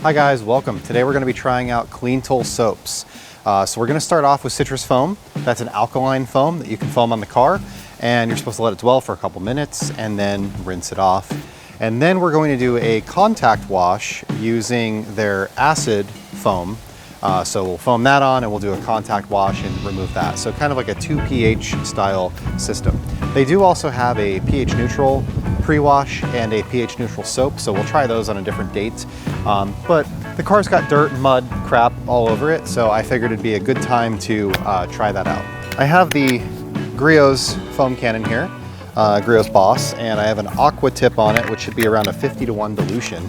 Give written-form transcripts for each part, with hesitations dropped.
Hi guys, welcome. Today we're going to be trying out Cleantle soaps. So we're going to start off with citrus foam. That's an alkaline foam that you can foam on the car, and you're supposed to let it dwell for a couple minutes and then rinse it off. And then we're going to do a contact wash using their acid foam. So we'll foam that on and we'll do a contact wash and remove that. So kind of like a 2 pH style system. They do also have a pH neutral pre-wash and a pH neutral soap, so we'll try those on a different date. But the car's got dirt, mud, crap all over it, so I figured it'd be a good time to try that out. I have the Griot's foam cannon here, Griot's Boss, and I have an Aqua tip on it, which should be around a 50-to-1 dilution,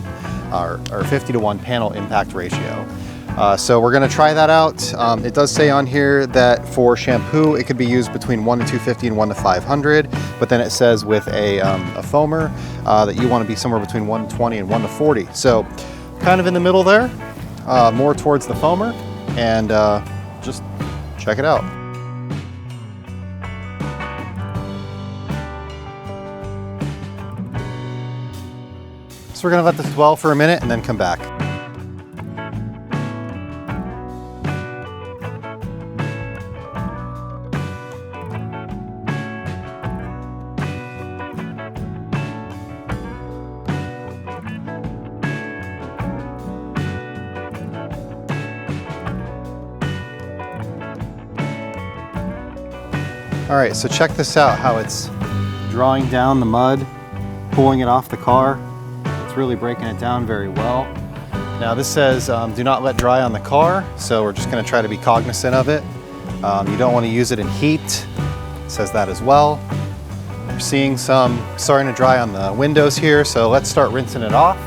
or 50-to-1 panel impact ratio. So we're gonna try that out. It does say on here that for shampoo, it could be used between 1 to 250 and 1 to 500, but then it says with a foamer that you wanna be somewhere between 1 to 20 and 1 to 40. So kind of in the middle there, more towards the foamer, and just check it out. So we're gonna let this dwell for a minute and then come back. All right, so check this out, how it's drawing down the mud, pulling it off the car. It's really breaking it down very well. Now this says do not let dry on the car, so we're just gonna try to be cognizant of it. You don't wanna use it in heat, it says that as well. We're seeing some starting to dry on the windows here, so let's start rinsing it off.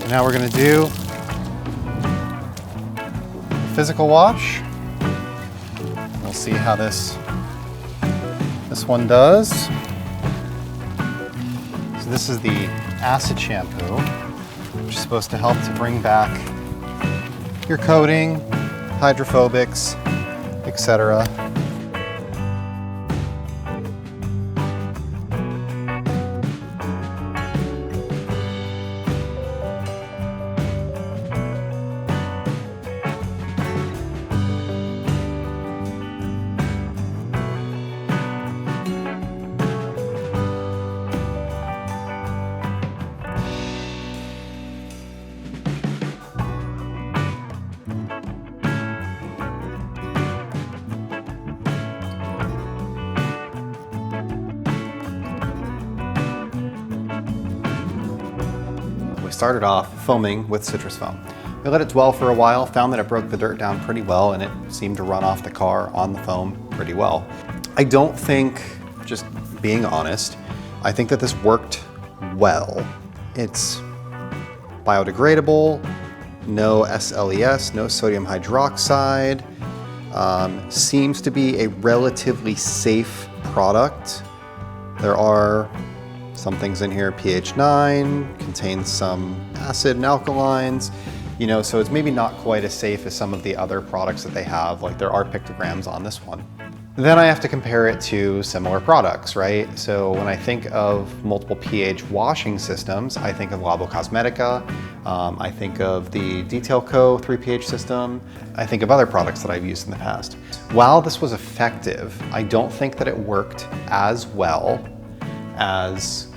Now we're going to do a physical wash. We'll see how this one does. So this is the acid shampoo, which is supposed to help to bring back your coating, hydrophobics, etc. Started off foaming with citrus foam. We let it dwell for a while, found that it broke the dirt down pretty well, and it seemed to run off the car on the foam pretty well. I don't think, just being honest, I think that this worked well. It's biodegradable, no SLES, no sodium hydroxide, seems to be a relatively safe product. There are some things in here, pH 9, contains some acid and alkalines, you know, so it's maybe not quite as safe as some of the other products that they have, like there are pictograms on this one. Then I have to compare it to similar products, right? So when I think of multiple pH washing systems, I think of Labocosmetica, I think of the DetailCo 3 pH system, I think of other products that I've used in the past. While this was effective, I don't think that it worked as well as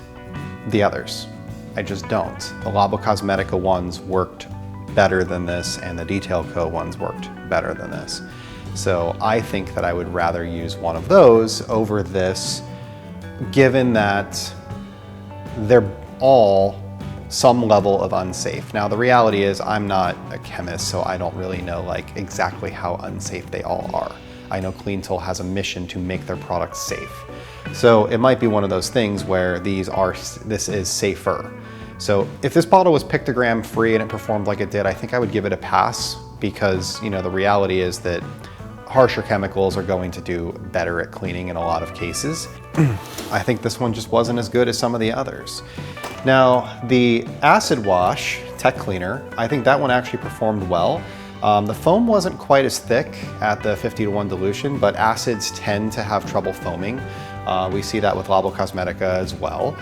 the others. I just don't. The Labocosmetica ones worked better than this, and the DetailCo ones worked better than this. So I think that I would rather use one of those over this, given that they're all some level of unsafe. Now the reality is I'm not a chemist, so I don't really know like exactly how unsafe they all are. I know Cleantle has a mission to make their products safe. So it might be one of those things where this is safer. So if this bottle was pictogram-free and it performed like it did, I think I would give it a pass, because you know the reality is that harsher chemicals are going to do better at cleaning in a lot of cases. I think this one just wasn't as good as some of the others. Now, the acid wash tech cleaner, I think that one actually performed well. The foam wasn't quite as thick at the 50:1 dilution, but acids tend to have trouble foaming. We see that with Labocosmetica as well.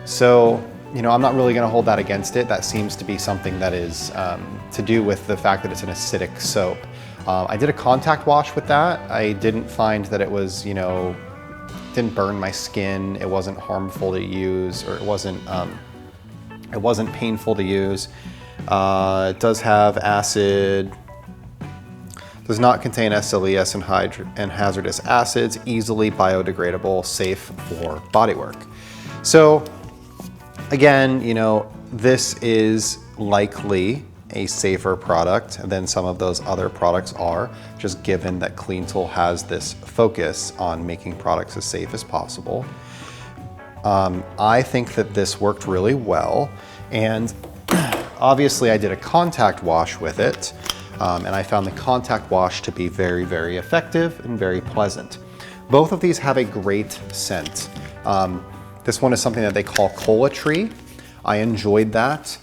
So, you know, I'm not really gonna hold that against it. That seems to be something that is to do with the fact that it's an acidic soap. I did a contact wash with that. I didn't find that it was, you know, didn't burn my skin. It wasn't harmful to use, or it wasn't painful to use. It does have acid, does not contain SLES and hazardous acids, easily biodegradable, safe for bodywork. So again, you know, this is likely a safer product than some of those other products are, just given that Cleantle has this focus on making products as safe as possible. I think that this worked really well, and obviously I did a contact wash with it, and I found the contact wash to be very, very effective and very pleasant. Both of these have a great scent. This one is something that they call Cola Tree. I enjoyed that.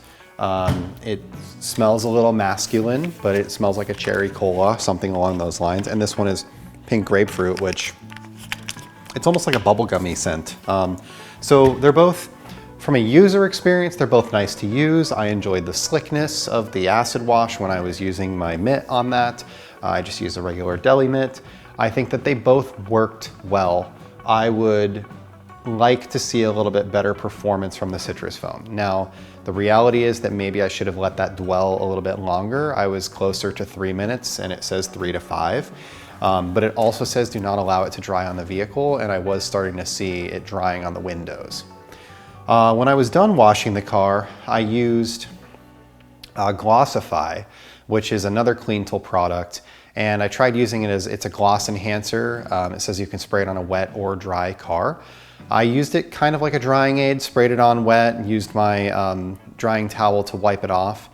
It smells a little masculine, but it smells like a cherry cola, something along those lines. And this one is Pink Grapefruit, which it's almost like a bubblegummy scent. So they're both, from a user experience, they're both nice to use. I enjoyed the slickness of the acid wash when I was using my mitt on that. I just used a regular deli mitt. I think that they both worked well. I would like to see a little bit better performance from the citrus foam. Now, the reality is that maybe I should have let that dwell a little bit longer. I was closer to 3 minutes and it says 3 to 5. But it also says do not allow it to dry on the vehicle, and I was starting to see it drying on the windows. When I was done washing the car, I used Glossify, which is another Cleantle product, and I tried using it as, it's a gloss enhancer. It says you can spray it on a wet or dry car. I used it kind of like a drying aid, sprayed it on wet, and used my drying towel to wipe it off.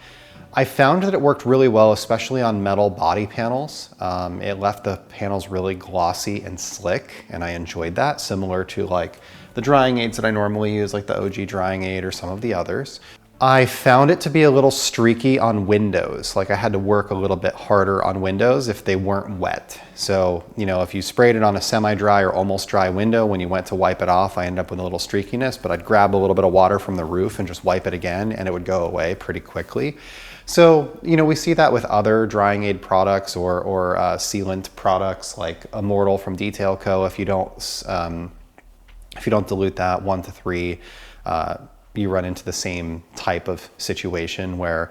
I found that it worked really well, especially on metal body panels. It left the panels really glossy and slick, and I enjoyed that, similar to like the drying aids that I normally use, like the OG drying aid or some of the others. I found it to be a little streaky on windows. Like I had to work a little bit harder on windows if they weren't wet. So, you know, if you sprayed it on a semi-dry or almost dry window, when you went to wipe it off, I ended up with a little streakiness, but I'd grab a little bit of water from the roof and just wipe it again, and it would go away pretty quickly. So, you know, we see that with other drying aid products or sealant products like Immortal from DetailCo. If you don't dilute that 1 to 3, you run into the same type of situation where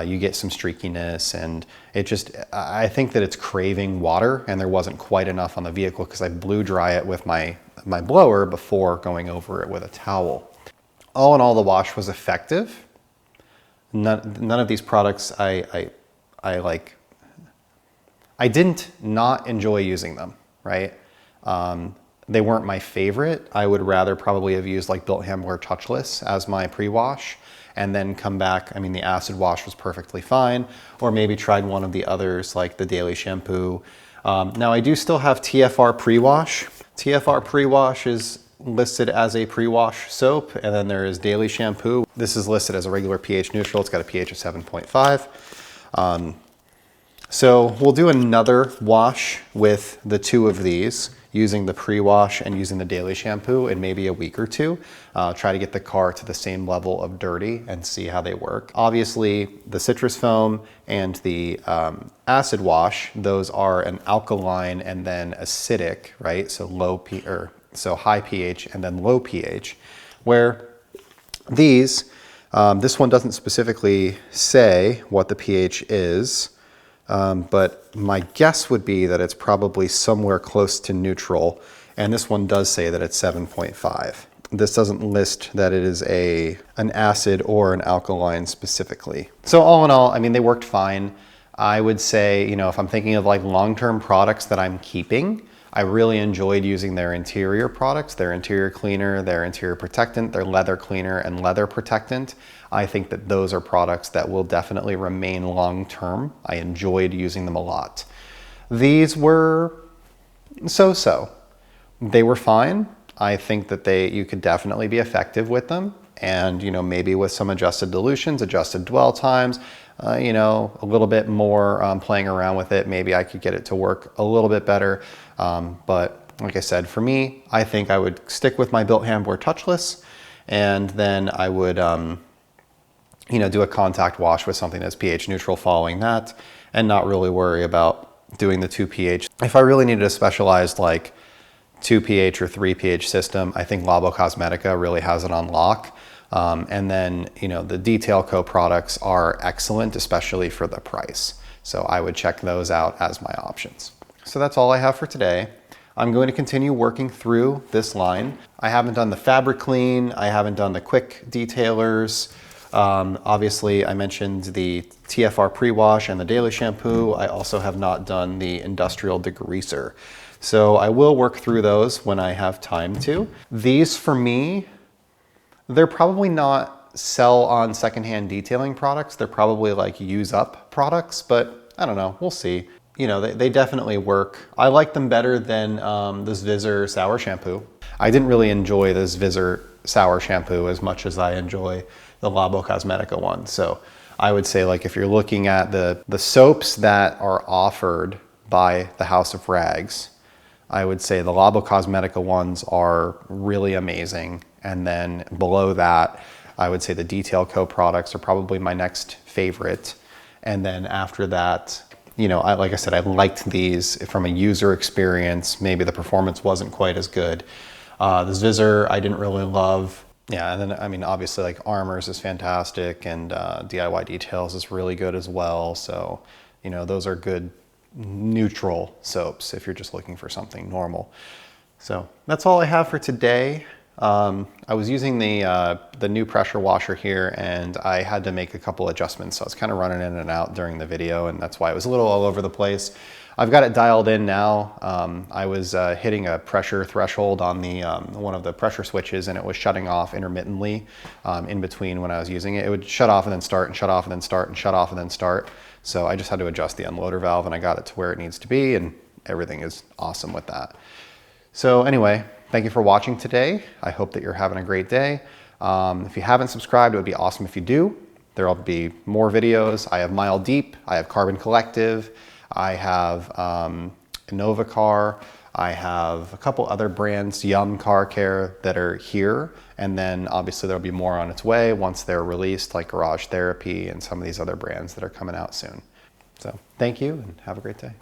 you get some streakiness, and it just, I think that it's craving water, and there wasn't quite enough on the vehicle because I blew dry it with my blower before going over it with a towel. All in all, the wash was effective. None of these products I didn't not enjoy using them, right? They weren't my favorite. I would rather probably have used like Built Hamburger Touchless as my pre-wash and then come back. I mean, the acid wash was perfectly fine, or maybe tried one of the others like the daily shampoo. Now I do still have TFR pre-wash. TFR pre-wash is listed as a pre-wash soap, and then there is daily shampoo. This is listed as a regular pH neutral. It's got a pH of 7.5. So we'll do another wash with the two of these, using the pre-wash and using the daily shampoo in maybe a week or two. Try to get the car to the same level of dirty and see how they work. Obviously, the citrus foam and the acid wash, those are an alkaline and then acidic, right? So high pH and then low pH, where these, this one doesn't specifically say what the pH is. but my guess would be that it's probably somewhere close to neutral. And this one does say that it's 7.5. This doesn't list that it is an acid or an alkaline specifically. So all in all, I mean, they worked fine. I would say, you know, if I'm thinking of like long-term products that I'm keeping, I really enjoyed using their interior products, their interior cleaner, their interior protectant, their leather cleaner, and leather protectant. I think that those are products that will definitely remain long-term. I enjoyed using them a lot. These were so-so. They were fine. I think that you could definitely be effective with them. And, you know, maybe with some adjusted dilutions, adjusted dwell times, you know, a little bit more playing around with it, maybe I could get it to work a little bit better. But like I said, for me, I think I would stick with my Built Handboard touchless, and then I would, you know, do a contact wash with something that's pH neutral following that, and not really worry about doing the 2 pH. If I really needed a specialized like 2 pH or 3 pH system, I think Labocosmetica really has it on lock. And then, you know, the DetailCo products are excellent, especially for the price. So I would check those out as my options. So that's all I have for today. I'm going to continue working through this line. I haven't done the fabric clean. I haven't done the quick detailers. Obviously, I mentioned the TFR pre-wash and the daily shampoo. I also have not done the industrial degreaser. So I will work through those when I have time to. These for me, they're probably not sell on secondhand detailing products. They're probably like use up products, but I don't know, we'll see. You know, they definitely work. I like them better than this Visor Sour Shampoo. I didn't really enjoy this Visor Sour Shampoo as much as I enjoy the Labocosmetica one. So I would say, like, if you're looking at the soaps that are offered by the House of Rags, I would say the Labocosmetica ones are really amazing. And then below that, I would say the DetailCo products are probably my next favorite. And then after that, you know, like I said, I liked these from a user experience. Maybe the performance wasn't quite as good. This Visor, I didn't really love. Yeah, and then, I mean, obviously, like, Armors is fantastic, and DIY Details is really good as well. So, you know, those are good neutral soaps if you're just looking for something normal. So that's all I have for today. I was using the new pressure washer here, and I had to make a couple adjustments. So I was kind of running in and out during the video, and that's why it was a little all over the place. I've got it dialed in now. I was hitting a pressure threshold on the one of the pressure switches, and it was shutting off intermittently in between when I was using it. It would shut off and then start, and shut off and then start, and shut off and then start. So I just had to adjust the unloader valve, and I got it to where it needs to be, and everything is awesome with that. So anyway, thank you for watching today. I hope that you're having a great day. If you haven't subscribed, it would be awesome if you do. There'll be more videos. I have Mile Deep, I have Carbon Collective, I have Innovacar, I have a couple other brands, Yum Car Care, that are here. And then obviously there'll be more on its way once they're released, like Garage Therapy and some of these other brands that are coming out soon. So thank you and have a great day.